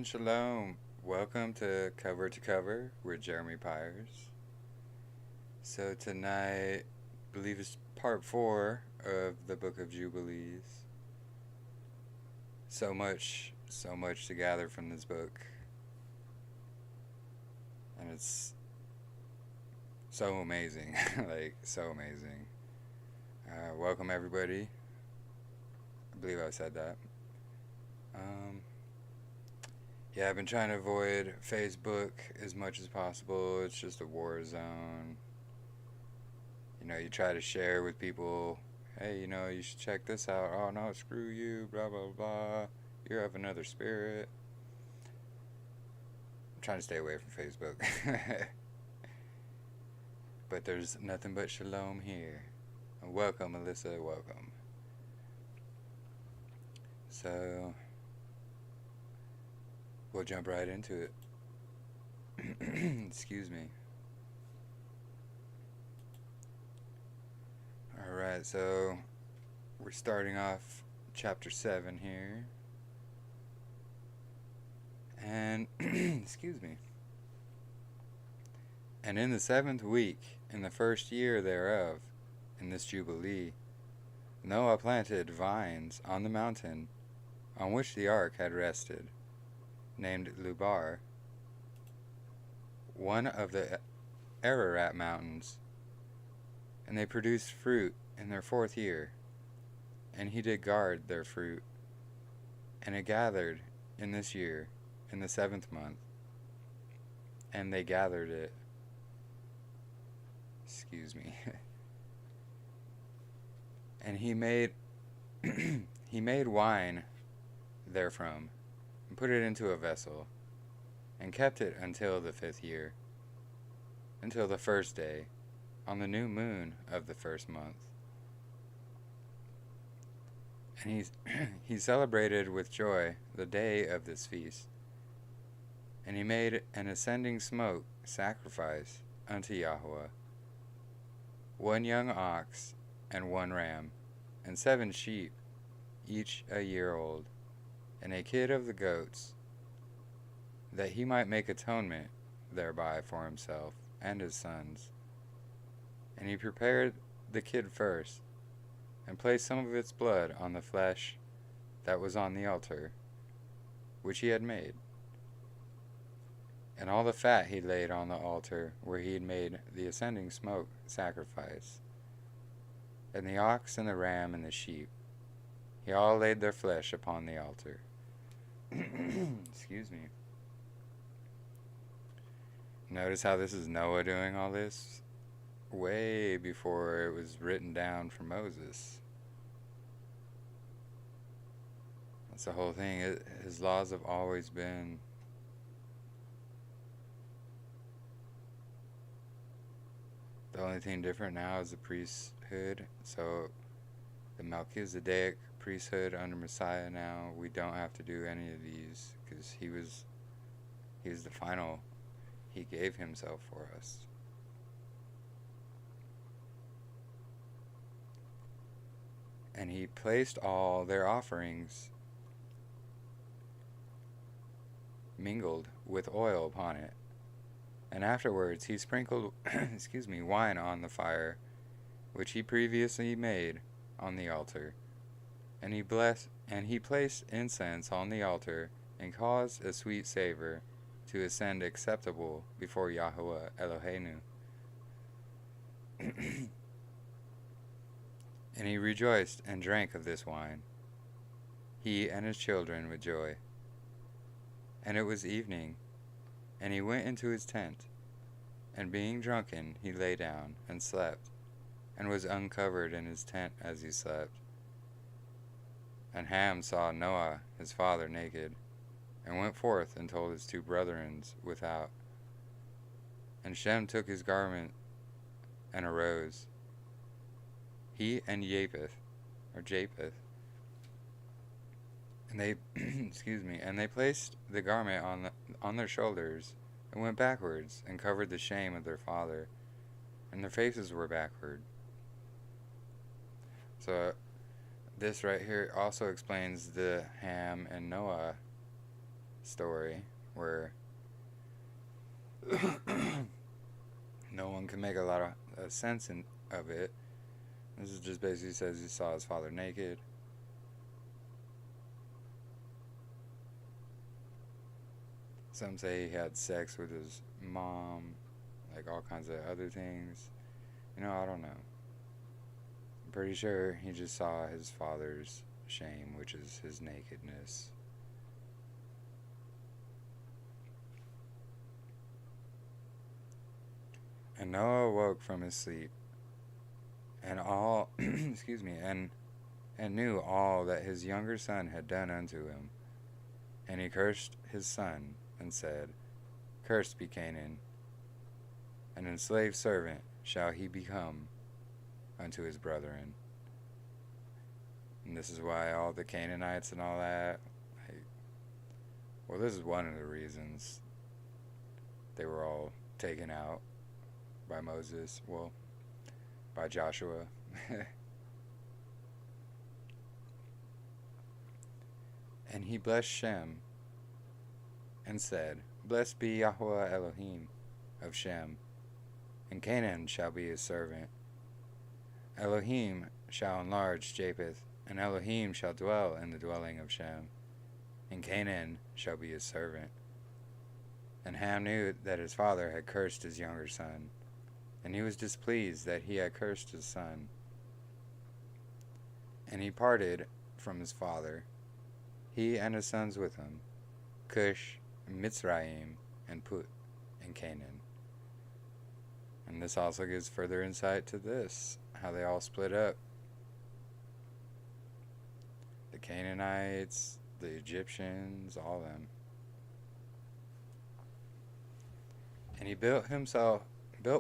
And shalom. Welcome to Cover with Jeremy Pyers. So tonight, I believe it's part 4 of the book of Jubilees. So much to gather from this book. And it's so amazing. Like, so amazing. Welcome everybody. I believe I said that. Yeah, I've been trying to avoid Facebook as much as possible. It's just a war zone. You know, you try to share with people, hey, you know, you should check this out. Oh, no, screw you, blah, blah, blah. You're of another spirit. I'm trying to stay away from Facebook. But there's nothing but shalom here. And welcome, Alyssa, welcome. So we'll jump right into it. Excuse me. Alright, so we're starting off chapter 7 here. And, excuse me. And in the 7th week, in the first year thereof, in this Jubilee, Noah planted vines on the mountain on which the ark had rested, named Lubar, one of the Ararat mountains, and they produced fruit in their 4th year, and he did guard their fruit, and it gathered in this year, in the 7th month, and they gathered it. Excuse me. And he made wine therefrom, and put it into a vessel, and kept it until the 5th year, until the 1st day, on the new moon of the 1st month. And he celebrated with joy the day of this feast. And he made an ascending smoke sacrifice unto Yahweh, 1 young ox and 1 ram, and 7 sheep, each a year old, and a kid of the goats, that he might make atonement thereby for himself and his sons. And he prepared the kid first, and placed some of its blood on the flesh that was on the altar, which he had made. And all the fat he laid on the altar where he had made the ascending smoke sacrifice. And the ox and the ram and the sheep, he all laid their flesh upon the altar. Excuse me. Notice how this is Noah doing all this? Way before it was written down for Moses. That's the whole thing. His laws have always been the only thing different now is the priesthood. So the Melchizedek priesthood under Messiah now, we don't have to do any of these because he was the final. He gave himself for us. And he placed all their offerings mingled with oil upon it. And afterwards he sprinkled wine on the fire, which he previously made on the altar. And he placed incense on the altar, and caused a sweet savor to ascend acceptable before Yahweh Eloheinu. And he rejoiced and drank of this wine, he and his children with joy. And it was evening, and he went into his tent, and being drunken he lay down and slept, and was uncovered in his tent as he slept. And Ham saw Noah his father naked, and went forth and told his two brethren without. And Shem took his garment and arose, he and Japheth, and they and they placed the garment on their shoulders, and went backwards, and covered the shame of their father, and their faces were backward. So this right here also explains the Ham and Noah story, where no one can make a lot of sense of it. This is just basically says he saw his father naked. Some say he had sex with his mom, like all kinds of other things. I don't know. I'm pretty sure he just saw his father's shame, which is his nakedness. And Noah awoke from his sleep, and and knew all that his younger son had done unto him. And he cursed his son, and said, Cursed be Canaan, an enslaved servant shall he become unto his brethren. And this is why all the Canaanites and all that, this is one of the reasons they were all taken out by Moses, by Joshua. And he blessed Shem, and said, Blessed be Yahweh Elohim of Shem, and Canaan shall be his servant. Elohim shall enlarge Japheth, and Elohim shall dwell in the dwelling of Shem, and Canaan shall be his servant. And Ham knew that his father had cursed his younger son, and he was displeased that he had cursed his son. And he parted from his father, he and his sons with him, Cush, Mitzrayim, and Put, and Canaan. And this also gives further insight to this, how they all split up. The Canaanites, the Egyptians, all of them. And he built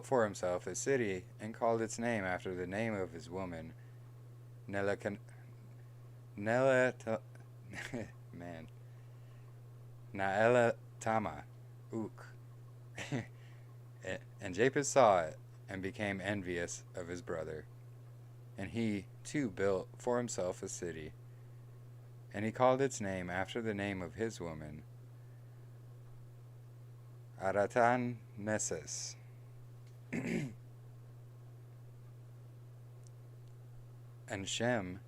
for himself a city, and called its name after the name of his woman, Naelatama, Ook. And Japheth saw it, and became envious of his brother. And he, too, built for himself a city. And he called its name after the name of his woman, Aratan Meses. And Shem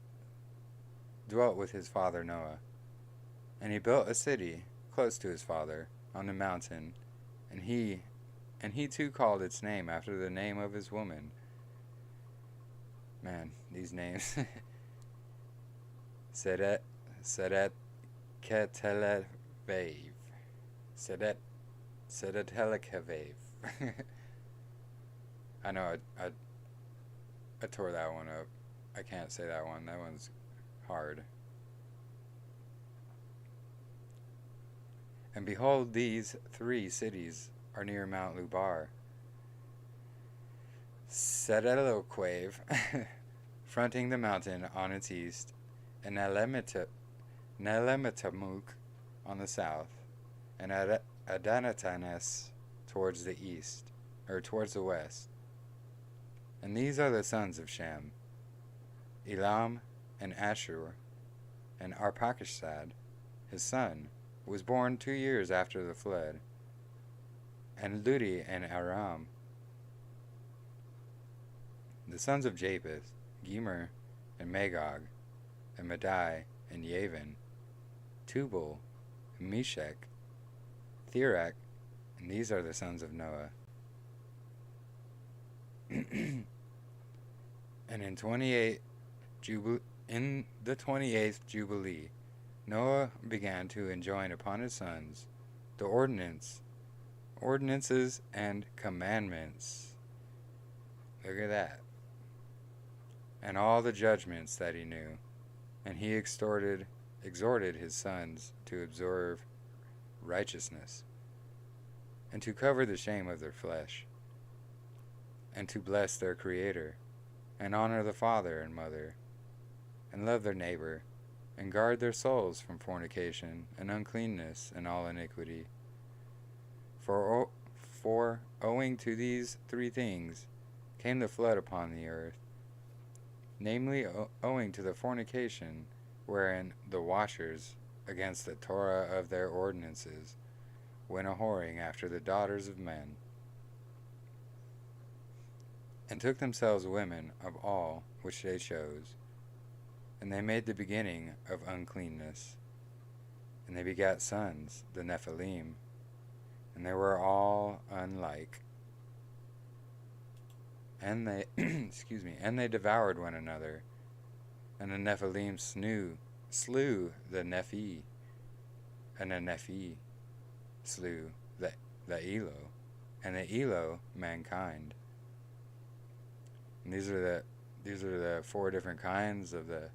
dwelt with his father Noah. And he built a city close to his father on the mountain, and he too called its name after the name of his woman. Man, these names. Seret, Seret Ketelevev. Seret, Sedetelekavev. I know I tore that one up. I can't say that one. That one's hard. And behold, these 3 cities are near Mount Lubar. Sedeloquave, fronting the mountain on its east, and Nelemetamuk on the south, and Adanatanes towards the east, or towards the west. And these are the sons of Shem, Elam and Ashur, and Arpachshad, his son, was born 2 years after the flood, and Ludi and Aram. The sons of Japheth, Gemer and Magog, and Madai and Yavin, Tubal, and Meshech, Therak, and these are the sons of Noah. And in the 28th Jubilee, Noah began to enjoin upon his sons the ordinances and commandments. Look at that. And all the judgments that he knew. And he exhorted his sons to observe righteousness, and to cover the shame of their flesh, and to bless their Creator, and honor the father and mother, and love their neighbor, and guard their souls from fornication and uncleanness and all iniquity. For owing to these 3 things came the flood upon the earth, namely owing to the fornication wherein the washers against the Torah of their ordinances went a-whoring after the daughters of men, and took themselves women of all which they chose, and they made the beginning of uncleanness, and they begat sons, the Nephilim, and they were all unlike. And they and they devoured one another, and the Nephilim slew the Nephi, and the Nephi slew the Elo, and the Elo mankind. And these are the 4 different kinds of the.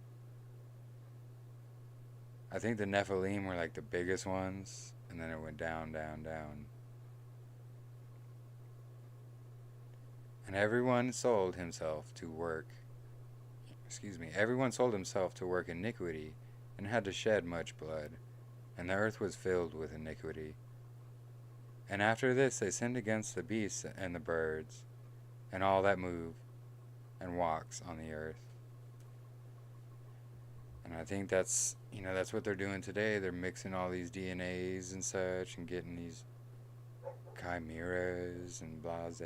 I think the Nephilim were like the biggest ones, and then it went down, down, down. And everyone sold himself to work iniquity, and had to shed much blood, and the earth was filled with iniquity. And after this they sinned against the beasts and the birds, and all that move and walks on the earth. And I think that's what they're doing today. They're mixing all these DNAs and such, and getting these chimeras and blase.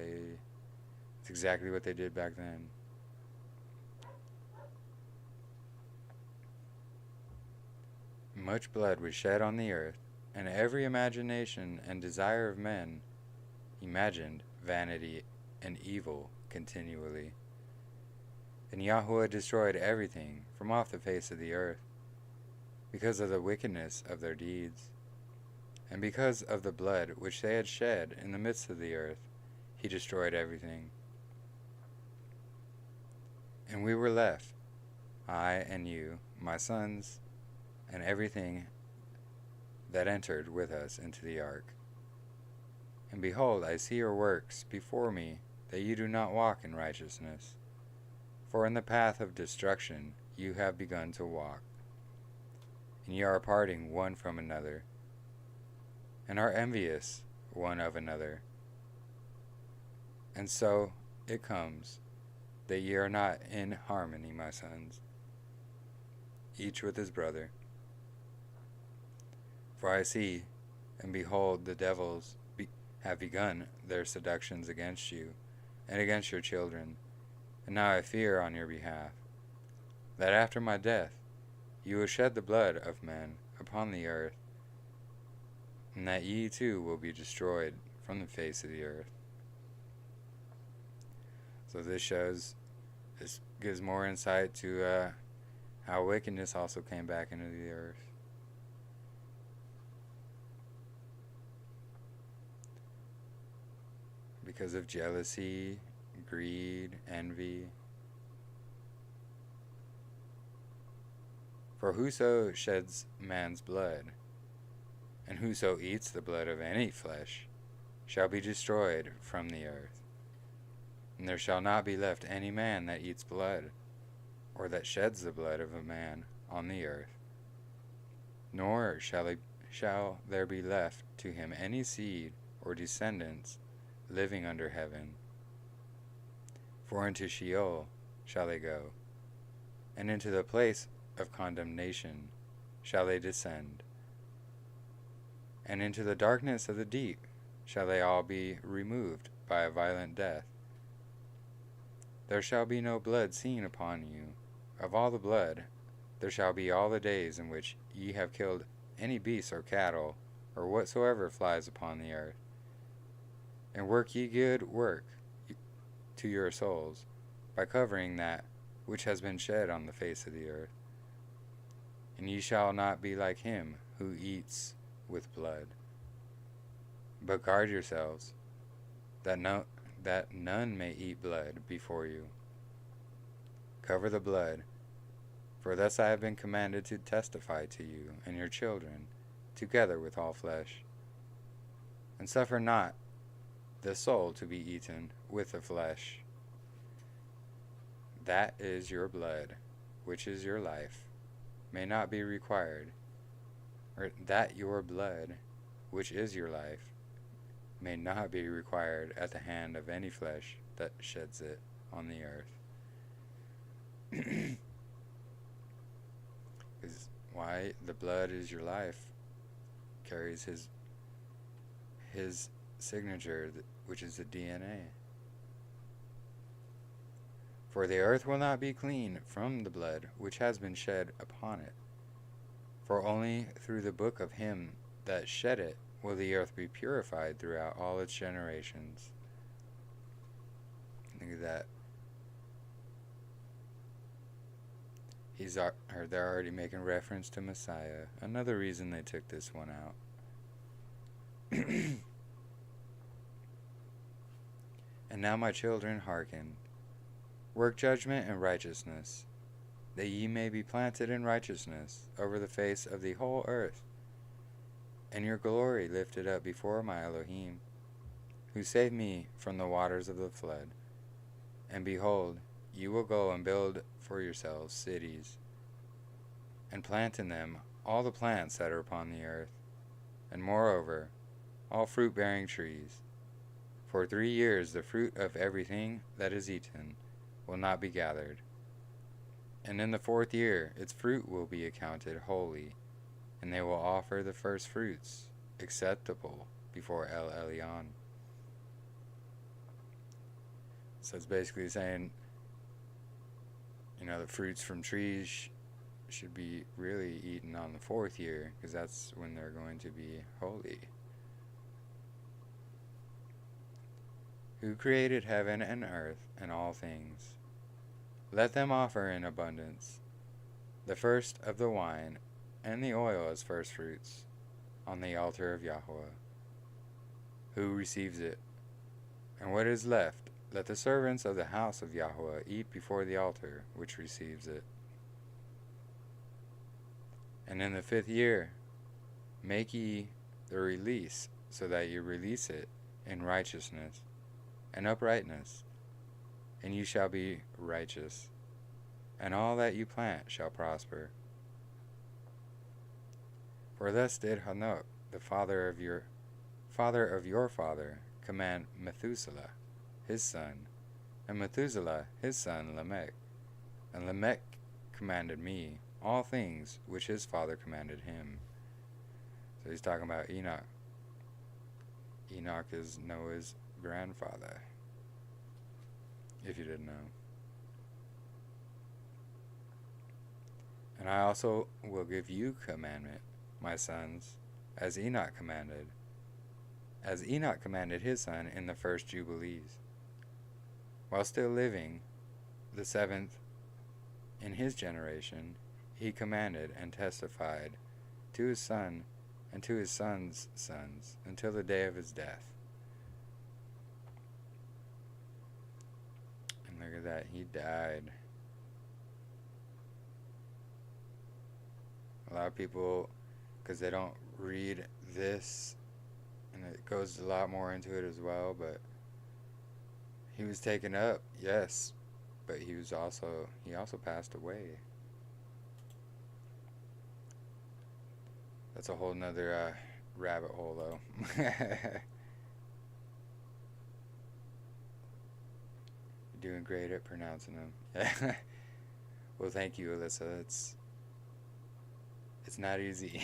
It's exactly what they did back then. Much blood was shed on the earth, and every imagination and desire of men imagined vanity and evil continually. And Yahweh destroyed everything from off the face of the earth, because of the wickedness of their deeds, and because of the blood which they had shed in the midst of the earth, he destroyed everything. And we were left, I and you, my sons, and everything that entered with us into the ark. And behold, I see your works before me, that you do not walk in righteousness. For in the path of destruction you have begun to walk, and ye are parting one from another, and are envious one of another. And so it comes, that ye are not in harmony, my sons, each with his brother. For I see, and behold, the devils have begun their seductions against you, and against your children. And now I fear on your behalf, that after my death you will shed the blood of men upon the earth, and that ye too will be destroyed from the face of the earth. So this gives more insight to how wickedness also came back into the earth. Because of jealousy, greed, envy. For whoso sheds man's blood, and whoso eats the blood of any flesh, shall be destroyed from the earth. And there shall not be left any man that eats blood, or that sheds the blood of a man on the earth. Nor shall there be left to him any seed or descendants living under heaven. For into Sheol shall they go, and into the place of condemnation shall they descend, and into the darkness of the deep shall they all be removed by a violent death. There shall be no blood seen upon you. Of all the blood there shall be all the days in which ye have killed any beast or cattle, or whatsoever flies upon the earth. And work ye good work to your souls, by covering that which has been shed on the face of the earth. And ye shall not be like him who eats with blood. But guard yourselves, that none may eat blood before you. Cover the blood, for thus I have been commanded to testify to you and your children, together with all flesh. And suffer not the soul to be eaten with the flesh. That is your blood, which is your life, may not be required, or that your blood, which is your life, may not be required at the hand of any flesh that sheds it on the earth. Because why? The blood is your life, carries his signature, which is the DNA. For the earth will not be clean from the blood which has been shed upon it. For only through the book of him that shed it will the earth be purified throughout all its generations. Think of that. They're already making reference to Messiah. Another reason they took this one out. And now, my children, hearken. Work judgment and righteousness, that ye may be planted in righteousness over the face of the whole earth, and your glory lifted up before my Elohim, who saved me from the waters of the flood. And behold, you will go and build for yourselves cities, and plant in them all the plants that are upon the earth, and moreover, all fruit-bearing trees. For 3 years the fruit of everything that is eaten will not be gathered. And in the 4th year its fruit will be accounted holy, and they will offer the first fruits acceptable before El Elyon. So it's basically saying, the fruits from trees should be really eaten on the 4th year, because that's when they're going to be holy. Who created heaven and earth and all things? Let them offer in abundance the first of the wine and the oil as first fruits on the altar of Yahweh. Who receives it? And what is left, let the servants of the house of Yahweh eat before the altar which receives it. And in the 5th year make ye the release, so that ye release it in righteousness and uprightness, and you shall be righteous, and all that you plant shall prosper. For thus did Hanok, the father of your father, command Methuselah, his son, and Methuselah, his son, Lamech. And Lamech commanded me all things which his father commanded him. So he's talking about Enoch. Enoch is Noah's grandfather, if you didn't know. And I also will give you commandment, my sons, as Enoch commanded, his son in the first Jubilees. While still living, the seventh in his generation, he commanded and testified to his son and to his sons' sons until the day of his death. And look at that, he died. A lot of people, because they don't read this, and it goes a lot more into it as well, but he was taken up, yes, but he also passed away. That's a whole nother rabbit hole, though. You're doing great at pronouncing them. Well, thank you, Alyssa. It's not easy.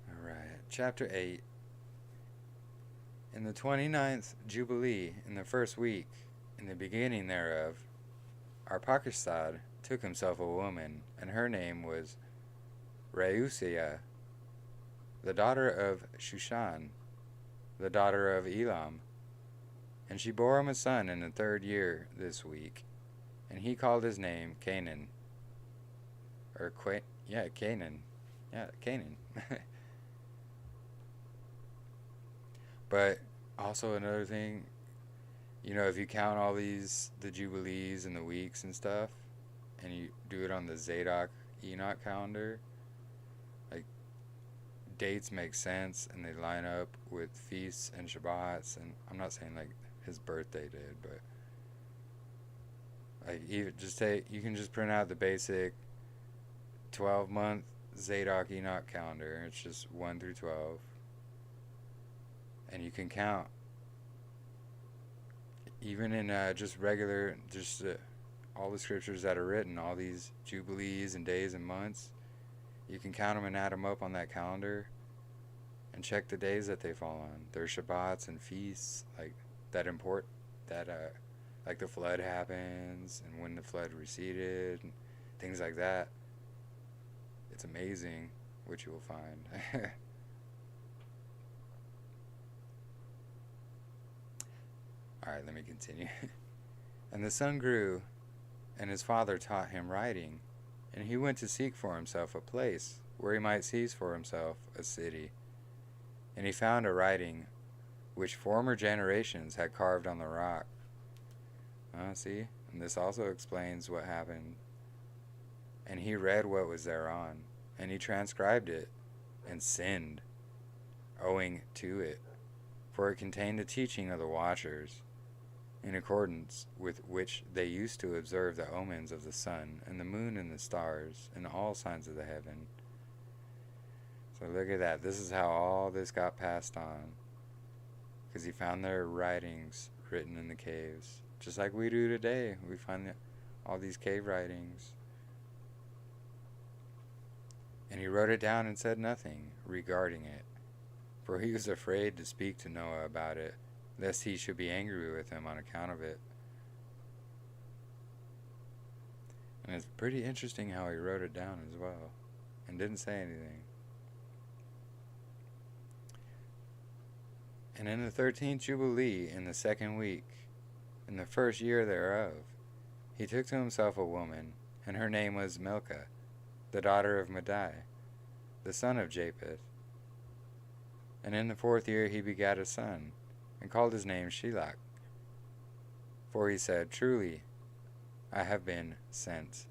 Alright, chapter 8. In the 29th Jubilee, in the first week, in the beginning thereof, Arpachshad took himself a woman, and her name was Reusia, the daughter of Shushan, the daughter of Elam. And she bore him a son in the 3rd year this week, and he called his name Canaan. Canaan. Yeah, Canaan. But also another thing, if you count all the Jubilees and the weeks and stuff, and you do it on the Zadok Enoch calendar, like, dates make sense, and they line up with feasts and Shabbats, and I'm not saying, like, his birthday did, but, like, you can just print out the basic 12-month Zadok Enoch calendar. It's just 1 through 12, and you can count, even in just regular, all the scriptures that are written, all these Jubilees and days and months, you can count them and add them up on that calendar, and check the days that they fall on. There's Shabbats and feasts, like, like the flood happens, and when the flood receded, and things like that. It's amazing what you will find. Alright, let me continue. And the son grew, and his father taught him writing, and he went to seek for himself a place where he might seize for himself a city. And he found a writing which former generations had carved on the rock. See? And this also explains what happened. And he read what was thereon, and he transcribed it, and sinned, owing to it, for it contained the teaching of the watchers, in accordance with which they used to observe the omens of the sun, and the moon, and the stars, and all signs of the heaven. So look at that. This is how all this got passed on, because he found their writings written in the caves, just like we do today. We find all these cave writings. And he wrote it down and said nothing regarding it, for he was afraid to speak to Noah about it, lest he should be angry with him on account of it. And it's pretty interesting how he wrote it down as well, and didn't say anything. And in the 13th Jubilee, in the 2nd week, in the 1st year thereof, he took to himself a woman, and her name was Milcah, the daughter of Madai, the son of Japheth. And in the 4th year he begat a son, and called his name Shelach. For he said, Truly, I have been sent.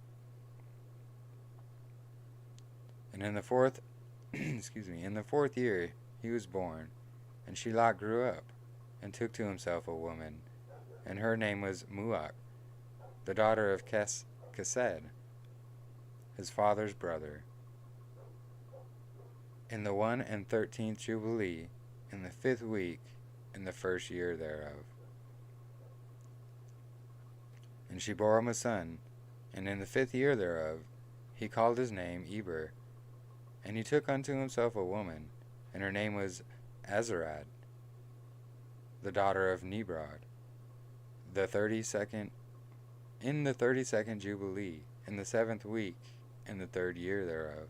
And in the 4th year he was born, and Shelach grew up, and took to himself a woman, and her name was Muach, the daughter of Kesed, his father's brother. In the 113th Jubilee, in the 5th week, in the 1st year thereof. And she bore him a son, and in the 5th year thereof, he called his name Eber. And he took unto himself a woman, and her name was Azarad, the daughter of Nebrod, the 32nd in the 32nd Jubilee, in the 7th week, in the 3rd year thereof.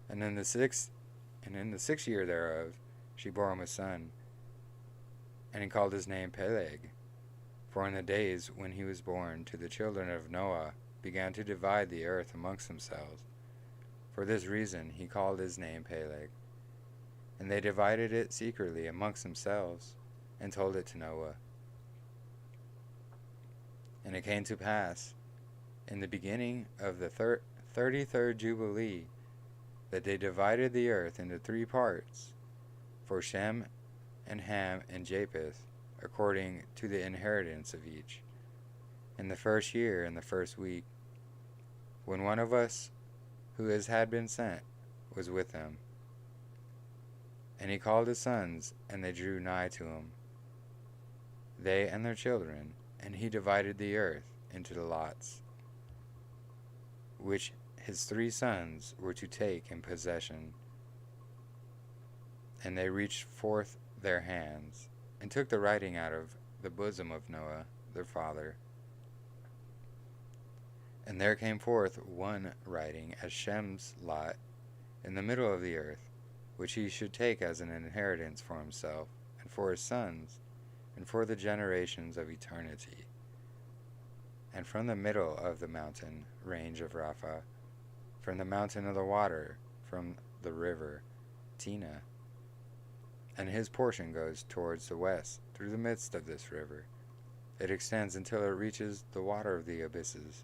And in the 6th year thereof, she bore him a son, and he called his name Peleg. For in the days when he was born, to the children of Noah began to divide the earth amongst themselves. For this reason he called his name Peleg. And they divided it secretly amongst themselves, and told it to Noah. And it came to pass, in the beginning of the 33rd Jubilee, that they divided the earth into 3 parts, for Shem and Ham and Japheth, according to the inheritance of each. In the 1st year, in the 1st week, when one of us who had been sent was with them. And he called his sons, and they drew nigh to him, they and their children, and he divided the earth into the lots, which his 3 sons were to take in possession. And they reached forth their hands, and took the writing out of the bosom of Noah, their father. And there came forth one writing as Shem's lot in the middle of the earth, which he should take as an inheritance for himself, and for his sons, and for the generations of eternity. And from the middle of the mountain range of Rapha, from the mountain of the water, from the river Tina, and his portion goes towards the west through the midst of this river. It extends until it reaches the water of the abysses,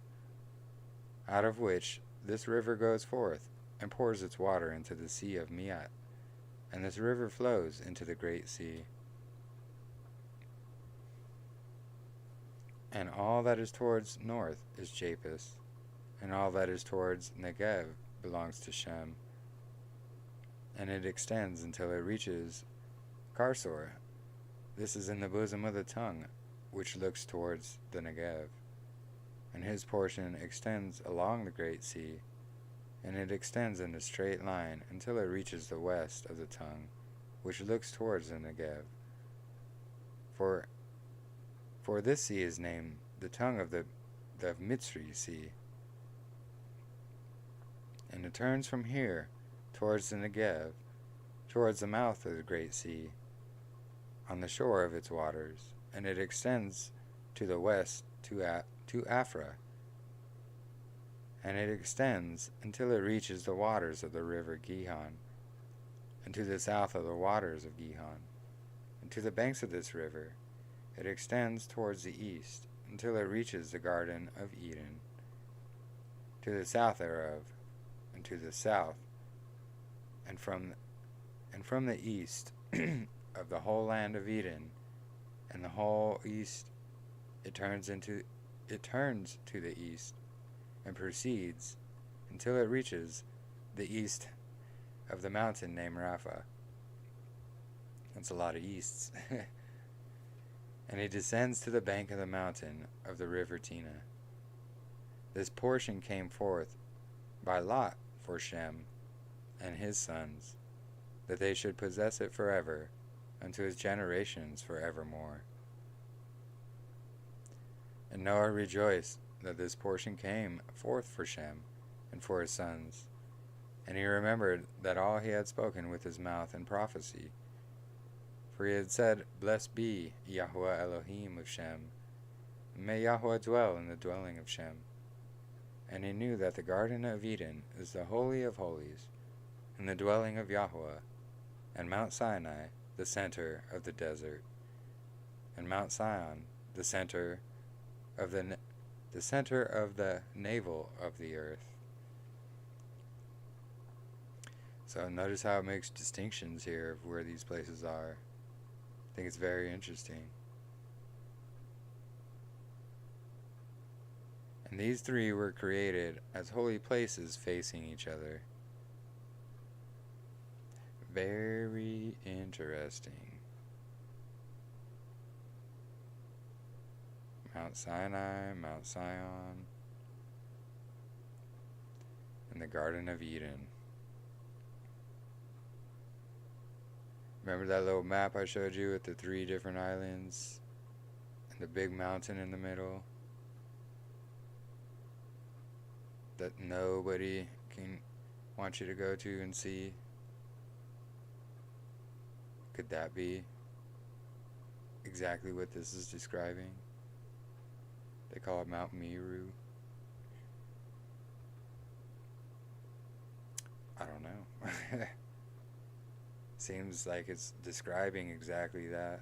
out of which this river goes forth, and pours its water into the sea of Miat, and this river flows into the great sea. And all that is towards north is Japheth, and all that is towards Negev belongs to Shem, and it extends until it reaches Karsor. This is in the bosom of the tongue, which looks towards the Negev, and his portion extends along the great sea, and it extends in a straight line until it reaches the west of the tongue, which looks towards the Negev. For this sea is named the tongue of the Mitzri Sea, and it turns from here towards the Negev, towards the mouth of the great sea, on the shore of its waters, and it extends to the west to Afra, and it extends until it reaches the waters of the river Gihon, and to the south of the waters of Gihon, and to the banks of this river it extends towards the east until it reaches the Garden of Eden, to the south thereof, and to the south, and from the east of the whole land of Eden, and the whole east, it turns to the east, and proceeds until it reaches the east of the mountain named Rapha. That's a lot of easts. And he descends to the bank of the mountain of the river Tina. This portion came forth by lot for Shem and his sons, that they should possess it forever, unto his generations forevermore. And Noah rejoiced that this portion came forth for Shem and for his sons, and he remembered that all he had spoken with his mouth in prophecy. For he had said, Blessed be Yahweh Elohim of Shem, and may Yahweh dwell in the dwelling of Shem. And he knew that the Garden of Eden is the Holy of Holies, and the dwelling of Yahweh, and Mount Sinai, the center of the desert, and Mount Sion, the center of the navel of the earth. So notice how it makes distinctions here of where these places are. I think it's very interesting. And these 3 were created as holy places facing each other. Very interesting. Mount Sinai, Mount Sion, and the Garden of Eden. Remember that little map I showed you with the 3 different islands and the big mountain in the middle that nobody can want you to go to and see. Could that be exactly what this is describing? They call it Mount Meru. I don't know. Seems like it's describing exactly that.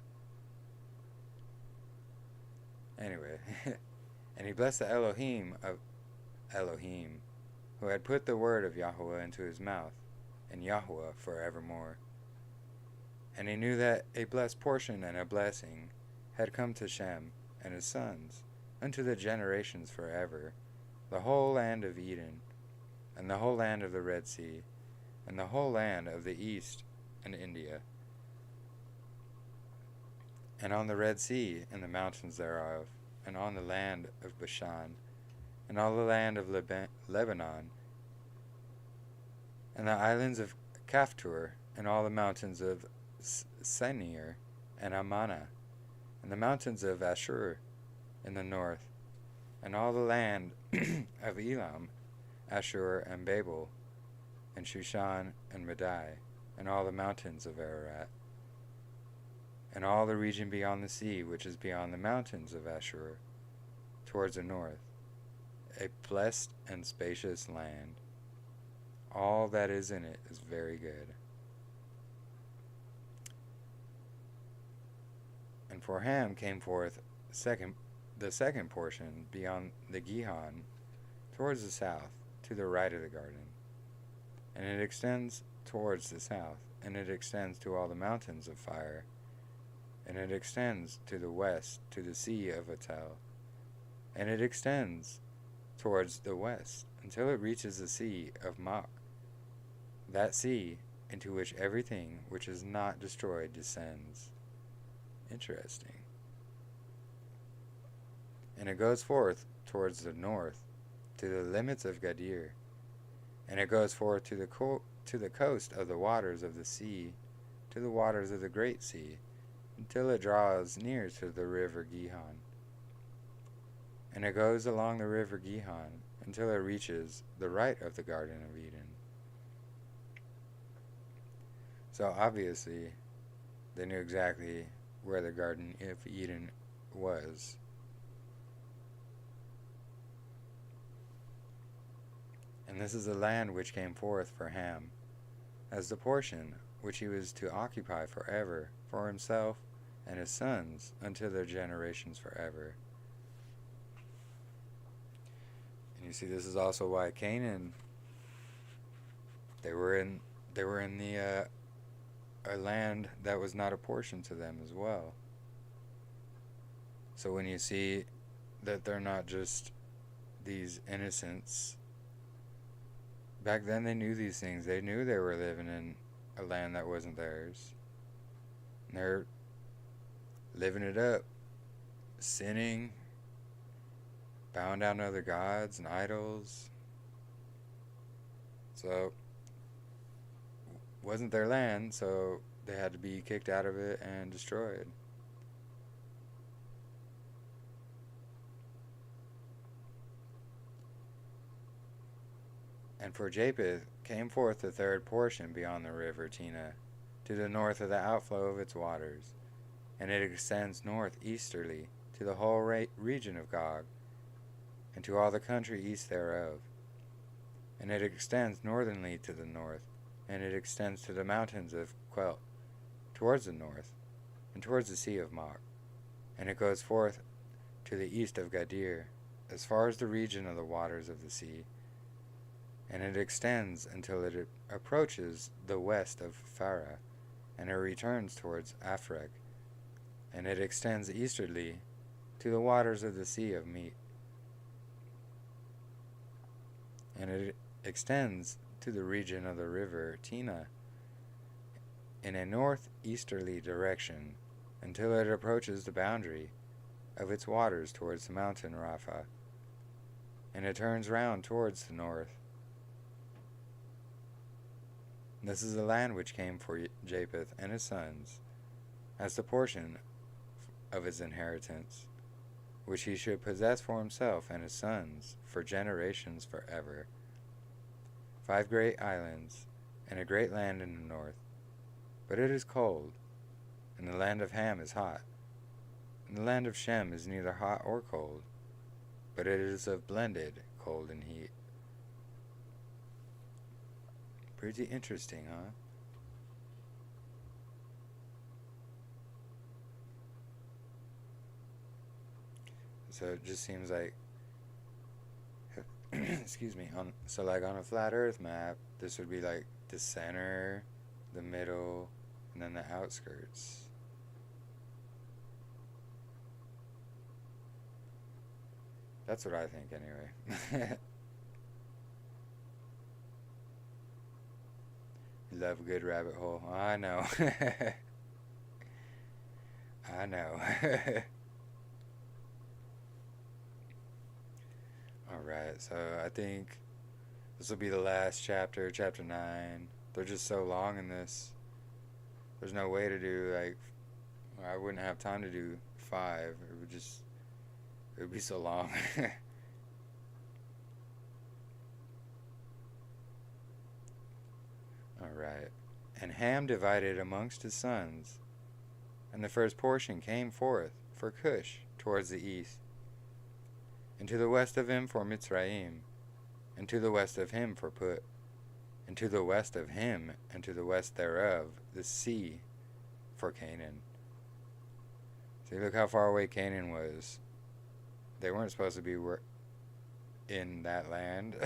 Anyway, and he blessed the Elohim, who had put the word of Yahweh into his mouth, and Yahweh forevermore. And he knew that a blessed portion and a blessing had come to Shem and his sons unto the generations forever, the whole land of Eden, and the whole land of the Red Sea, and the whole land of the east and India, and on the Red Sea and the mountains thereof, and on the land of Bashan, and all the land of Lebanon, and the islands of Caphtor, and all the mountains of Senir, and Amanah, and the mountains of Ashur in the north, and all the land of Elam, Ashur, and Babel, and Shushan, and Madai, and all the mountains of Ararat, and all the region beyond the sea, which is beyond the mountains of Ashur, towards the north, a blessed and spacious land. All that is in it is very good. And for Ham came forth the second portion beyond the Gihon, towards the south, to the right of the garden. And it extends towards the south, and it extends to all the mountains of fire, and it extends to the west, to the sea of Atel, and it extends towards the west, until it reaches the sea of Mach, that sea into which everything which is not destroyed descends. Interesting. And it goes forth towards the north, to the limits of Gadir, and it goes forth to the coast of the waters of the sea, to the waters of the great sea, until it draws near to the river Gihon. And it goes along the river Gihon until it reaches the right of the Garden of Eden. So obviously, they knew exactly where the Garden of Eden was. And this is the land which came forth for Ham, as the portion which he was to occupy forever, for himself and his sons, unto their generations forever. And you see, this is also why Canaan, they were in the a land that was not a portion to them as well. So when you see that they're not just these innocents, back then they knew these things. They knew they were living in a land that wasn't theirs. And they're living it up, sinning, bowing down to other gods and idols. So wasn't their land, so they had to be kicked out of it and destroyed. And for Japheth came forth the third portion beyond the river Tina, to the north of the outflow of its waters, and it extends northeasterly to the whole region of Gog, and to all the country east thereof. And it extends northernly to the north, and it extends to the mountains of Quelt, towards the north, and towards the sea of Mach. And it goes forth to the east of Gadir, as far as the region of the waters of the sea. And it extends until it approaches the west of Farah, and it returns towards Afrek. And it extends easterly to the waters of the sea of Meat. And it extends to the region of the river Tina in a northeasterly direction until it approaches the boundary of its waters towards the mountain Rapha, and it turns round towards the north. This is the land which came for Japheth and his sons as the portion of his inheritance, which he should possess for himself and his sons for generations forever. 5 great islands, and a great land in the north. But it is cold, and the land of Ham is hot. And the land of Shem is neither hot or cold, but it is of blended cold and heat. Pretty interesting, huh? So it just seems like, excuse me, like on a flat Earth map, this would be like the center, the middle, and then the outskirts. That's what I think, anyway. Love a good rabbit hole. I know. I know. Alright, so I think this will be the last chapter, chapter 9. They're just so long in this. There's no way to do, like, I wouldn't have time to do 5. It would be so long. Alright. And Ham divided amongst his sons, and the first portion came forth for Cush towards the east, and to the west of him for Mitzrayim, and to the west of him for Put, and to the west of him, and to the west thereof, the sea for Canaan. See, look how far away Canaan was. They weren't supposed to be in that land.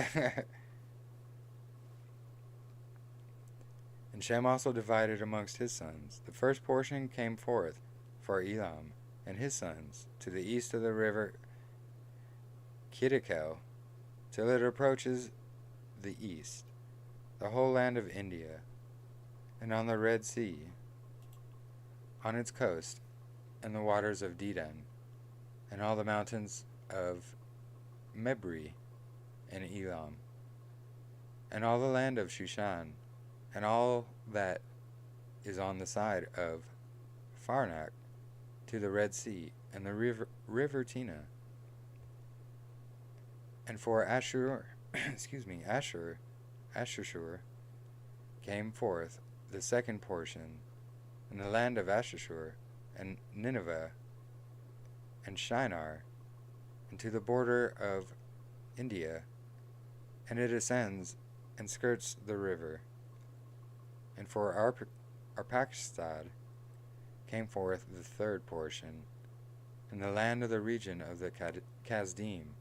And Shem also divided amongst his sons. The first portion came forth for Elam and his sons to the east of the river Kiddekel, till it approaches the east, the whole land of India, and on the Red Sea, on its coast, and the waters of Dedan, and all the mountains of Mebri and Elam, and all the land of Shushan, and all that is on the side of Farnak to the Red Sea, and the river Tina. And for Ashur, Ashur came forth the second portion, and the land of Ashur, and Nineveh, and Shinar, and to the border of India, and it ascends and skirts the river. And for Arpachshad came forth the third portion, and the land of the region of the Kasdim,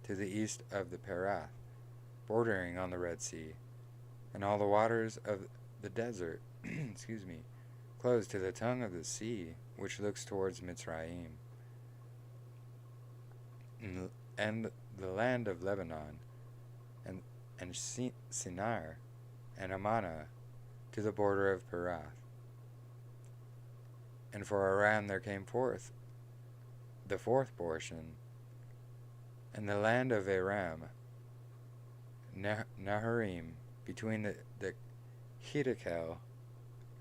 to the east of the Perath, bordering on the Red Sea, and all the waters of the desert, close to the tongue of the sea, which looks towards Mitzrayim, and the land of Lebanon, and Sinar, and Amana, to the border of Perath. And for Aram there came forth the fourth portion, and the land of Aram, Naharim, between the Hiddekel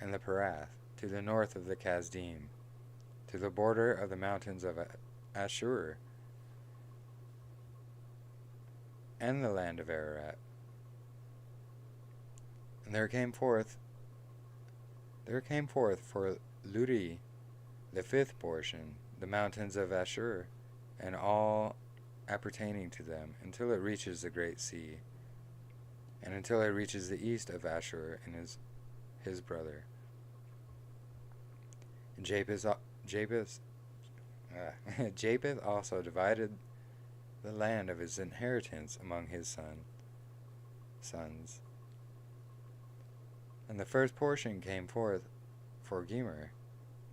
and the Perath, to the north of the Kasdim, to the border of the mountains of Ashur, and the land of Ararat. And there came forth for Ludi the fifth portion, the mountains of Ashur, and all appertaining to them, until it reaches the great sea, and until it reaches the east of Ashur and his brother. And Japheth also divided the land of his inheritance among his sons. And the first portion came forth for Gemer,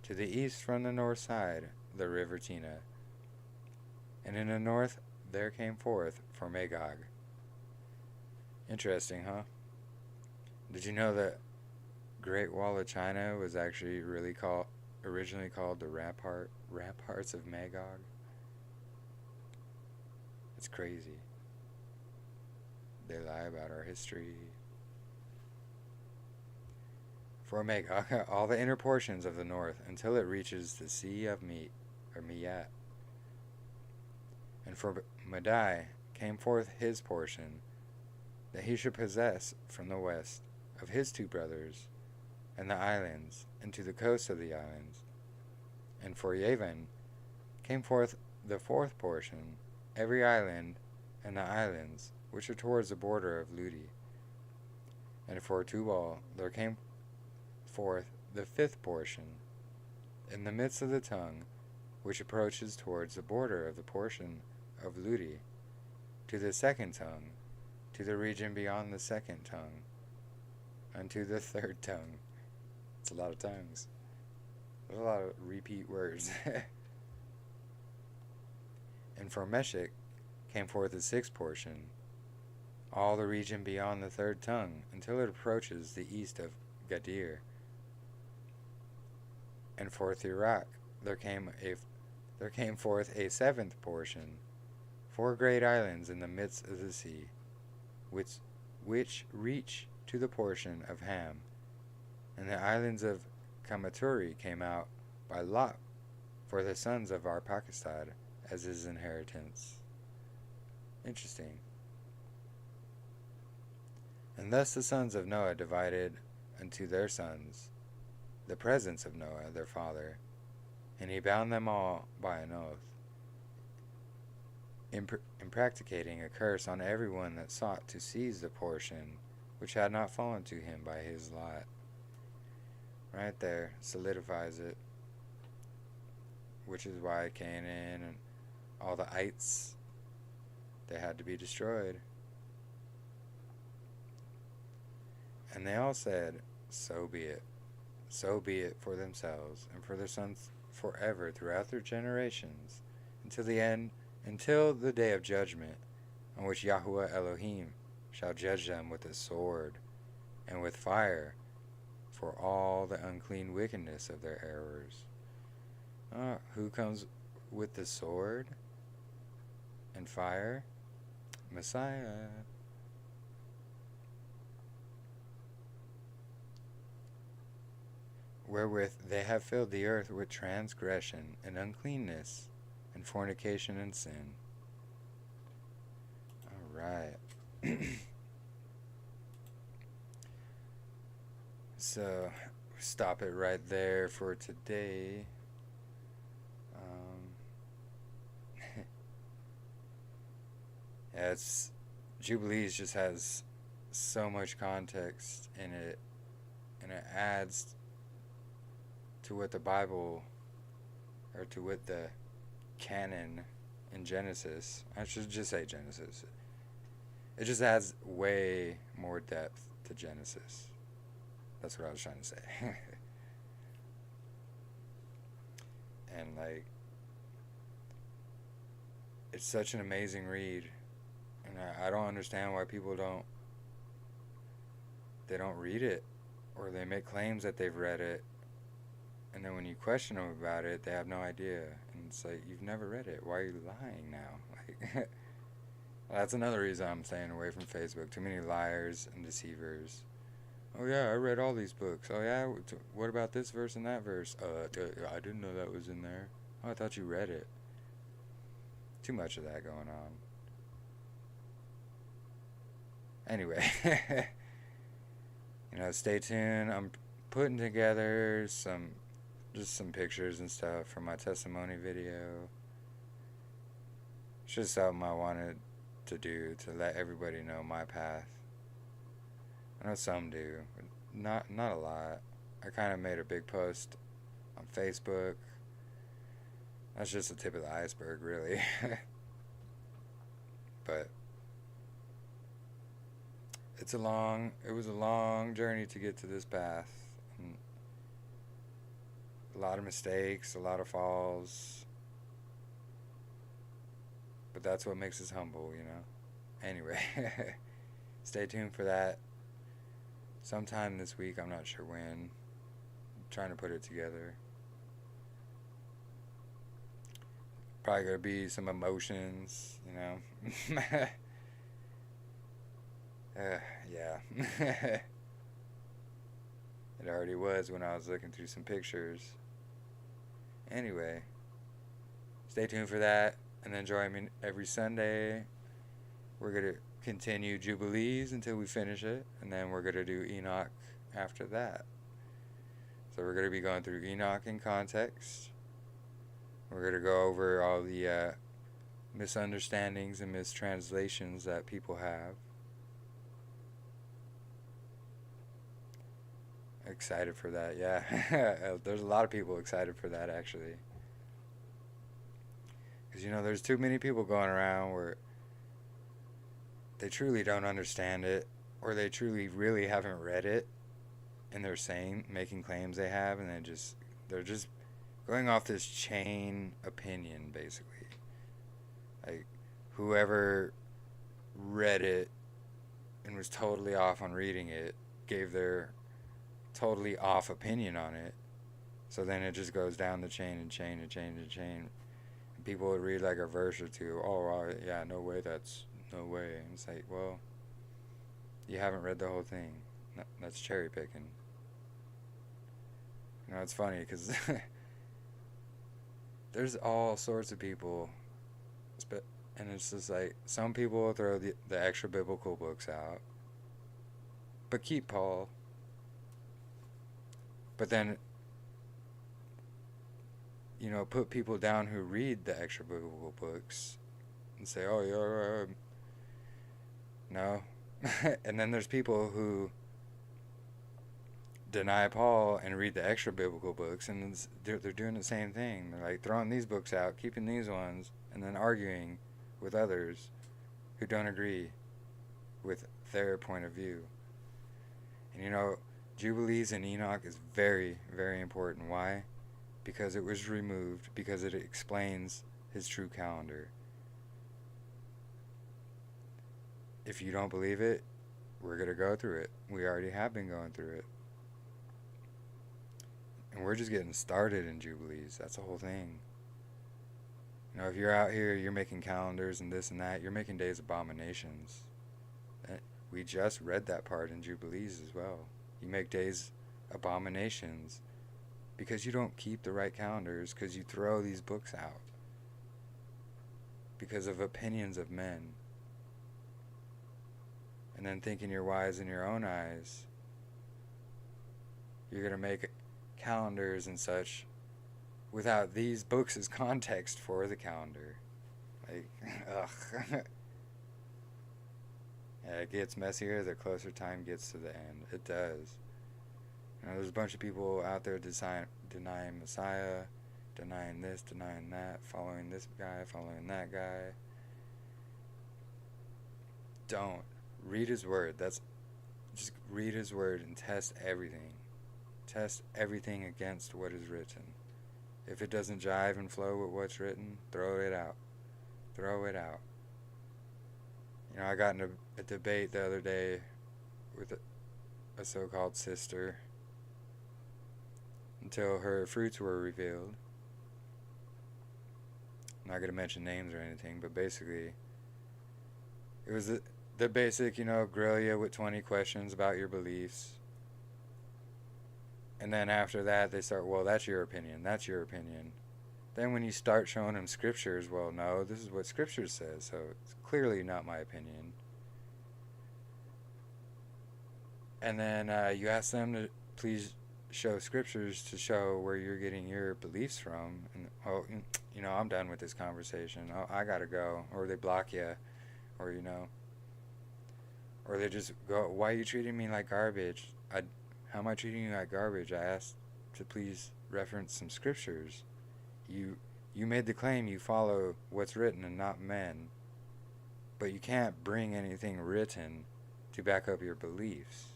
to the east from the north side, the river Tina. And in the north there came forth for Magog. Interesting, huh? Did you know that Great Wall of China was actually originally called the Ramparts of Magog? It's crazy. They lie about our history. For Magog, all the inner portions of the north, until it reaches the Sea of Miyat, And for Madai came forth his portion, that he should possess from the west of his 2 brothers, and the islands, and to the coast of the islands. And for Yavin came forth the 4th portion, every island, and the islands, which are towards the border of Ludi. And for Tubal there came forth the 5th portion, in the midst of the tongue, which approaches towards the border of the portion of Ludi, to the 2nd tongue, to the region beyond the 2nd tongue, unto the 3rd tongue. It's a lot of tongues. There's a lot of repeat words. And for Meshech came forth the 6th portion, all the region beyond the 3rd tongue, until it approaches the east of Gadir. And for Thirach there came forth a 7th portion, 4 great islands in the midst of the sea, which reach to the portion of Ham. And the islands of Kamaturi came out by lot for the sons of Arpakshad as his inheritance. Interesting. And thus the sons of Noah divided unto their sons the presence of Noah their father, and he bound them all by an oath, impracticating a curse on everyone that sought to seize the portion which had not fallen to him by his lot. Right there, solidifies it, which is why Canaan and all the ites, they had to be destroyed. And they all said, so be it. So be it for themselves and for their sons forever throughout their generations, until the day of judgment, on which Yahuwah Elohim shall judge them with a sword and with fire for all the unclean wickedness of their errors. Who comes with the sword and fire? Messiah. Wherewith they have filled the earth with transgression and uncleanness and fornication and sin. Alright. So, stop it right there for today. Yeah, Jubilees just has so much context in it, and it adds to what the Bible, or to what the canon in Genesis, I should just say Genesis, it just adds way more depth to Genesis. That's what I was trying to say. And like, it's such an amazing read, and I don't understand why people don't read it, or they make claims that they've read it, and then when you question them about it, they have no idea. And it's like, you've never read it. Why are you lying now? Like, that's another reason I'm staying away from Facebook. Too many liars and deceivers. Oh yeah, I read all these books. Oh yeah, what about this verse and that verse? I didn't know that was in there. Oh, I thought you read it. Too much of that going on. Anyway, stay tuned. I'm putting together some pictures and stuff for my testimony video. It's just something I wanted to do to let everybody know my path. I know some do, but not a lot. I kind of made a big post on Facebook. That's just the tip of the iceberg, really. But it was a long journey to get to this path. And a lot of mistakes, a lot of falls. But that's what makes us humble, Anyway, stay tuned for that. Sometime this week, I'm not sure when. I'm trying to put it together. Probably gonna be some emotions, yeah. It already was when I was looking through some pictures. Anyway, stay tuned for that. And then join me every Sunday. We're going to continue Jubilees until we finish it. And then we're going to do Enoch after that. So we're going to be going through Enoch in context. We're going to go over all the misunderstandings and mistranslations that people have. Excited for that, yeah. There's a lot of people excited for that, actually. Because, there's too many people going around where they truly don't understand it, or they truly really haven't read it, and they're making claims they have, and they're just going off this chain opinion, basically. Like, whoever read it and was totally off on reading it gave their totally off opinion on it. So then it just goes down the chain and chain and chain and chain. And people would read like a verse or two. Oh, yeah, no way, that's no way. And it's like, well, you haven't read the whole thing. That's cherry picking. It's funny because there's all sorts of people. And it's just like, some people will throw the extra biblical books out, but keep Paul. But then, put people down who read the extra biblical books and say, oh, yeah, no. And then there's people who deny Paul and read the extra biblical books, and they're doing the same thing. They're like throwing these books out, keeping these ones, and then arguing with others who don't agree with their point of view. And Jubilees and Enoch is very, very important. Why? Because it was removed, because it explains his true calendar. If you don't believe it, we're going to go through it. We already have been going through it. And we're just getting started in Jubilees. That's the whole thing. If you're out here, you're making calendars and this and that, you're making days abominations. We just read that part in Jubilees as well. You make days abominations because you don't keep the right calendars, because you throw these books out because of opinions of men. And then thinking you're wise in your own eyes, you're going to make calendars and such without these books as context for the calendar. Like, ugh. Yeah, it gets messier the closer time gets to the end. It does. There's a bunch of people out there denying Messiah, denying this, denying that, following this guy, following that guy. Don't. Read his word. Just read his word and test everything. Test everything against what is written. If it doesn't jive and flow with what's written, throw it out. Throw it out. I got in a debate the other day with a so-called sister until her fruits were revealed. I'm not going to mention names or anything, but basically, it was the basic, grill you with 20 questions about your beliefs. And then after that, they start, well, that's your opinion. That's your opinion. Then when you start showing them scriptures, well, no, this is what scripture says, so it's clearly not my opinion. And then you ask them to please show scriptures to show where you're getting your beliefs from. And, I'm done with this conversation. Oh, I gotta go. Or they block you. Or, or they just go, why are you treating me like garbage? How am I treating you like garbage? I asked to please reference some scriptures. You made the claim you follow what's written and not men, but you can't bring anything written to back up your beliefs.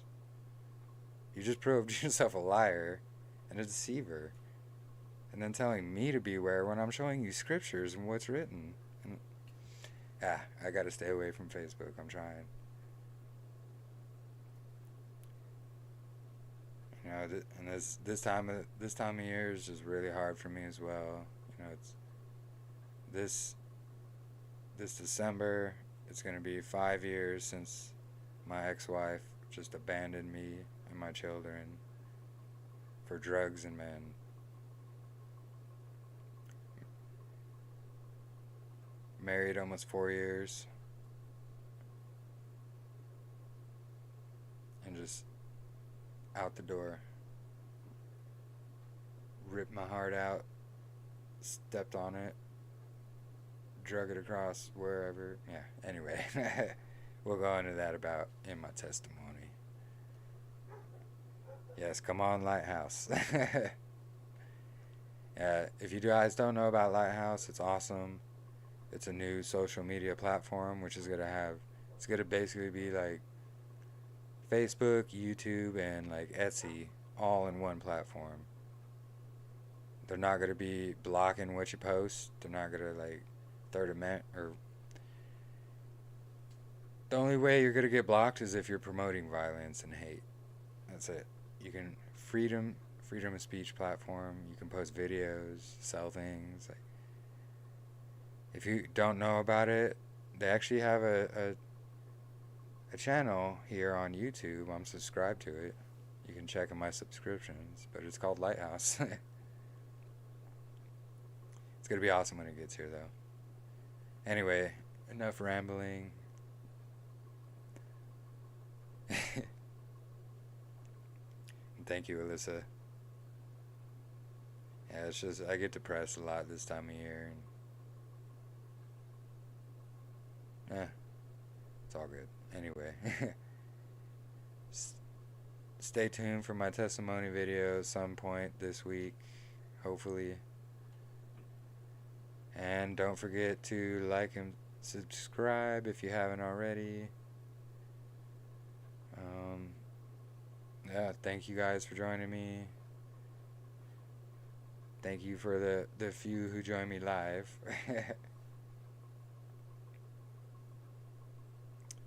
You just proved yourself a liar and a deceiver, and then telling me to beware when I'm showing you scriptures and what's written. And, I gotta stay away from Facebook. I'm trying. And this time of year is just really hard for me as well. It's this December. It's gonna be 5 years since my ex-wife just abandoned me and my children for drugs and men. Married almost 4 years. And just out the door. Ripped my heart out. Stepped on it. Drug it across wherever. Yeah, anyway. We'll go into that about in my testimony. Yes, come on, Lighthouse. If you guys don't know about Lighthouse, it's awesome. It's a new social media platform, which is it's gonna basically be like Facebook, YouTube, and like Etsy, all in one platform. They're not gonna be blocking what you post. They're not gonna like third amendment or. The only way you're gonna get blocked is if you're promoting violence and hate. That's it. You can freedom of speech platform. You can post videos, sell things. Like, if you don't know about it, they actually have a channel here on YouTube. I'm subscribed to it. You can check in my subscriptions, but it's called Lighthouse. It's gonna be awesome when it gets here, though. Anyway, enough rambling. Thank you, Alyssa. Yeah, it's just I get depressed a lot this time of year, and it's all good. Anyway, stay tuned for my testimony video some point this week, hopefully. And don't forget to like and subscribe if you haven't already. Yeah, thank you guys for joining me. Thank you for the few who join me live.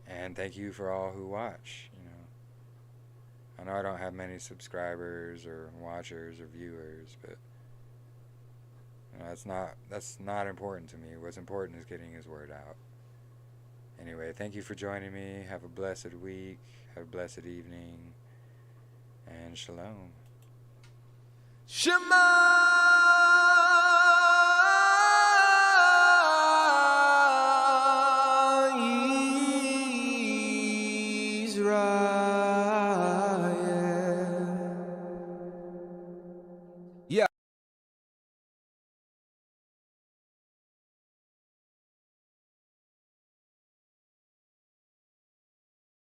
And thank you for all who watch, I know I don't have many subscribers or watchers or viewers, but that's not important to me. What's important is getting his word out. Anyway, thank you for joining me. Have a blessed week. Have a blessed evening. And shalom. Shema!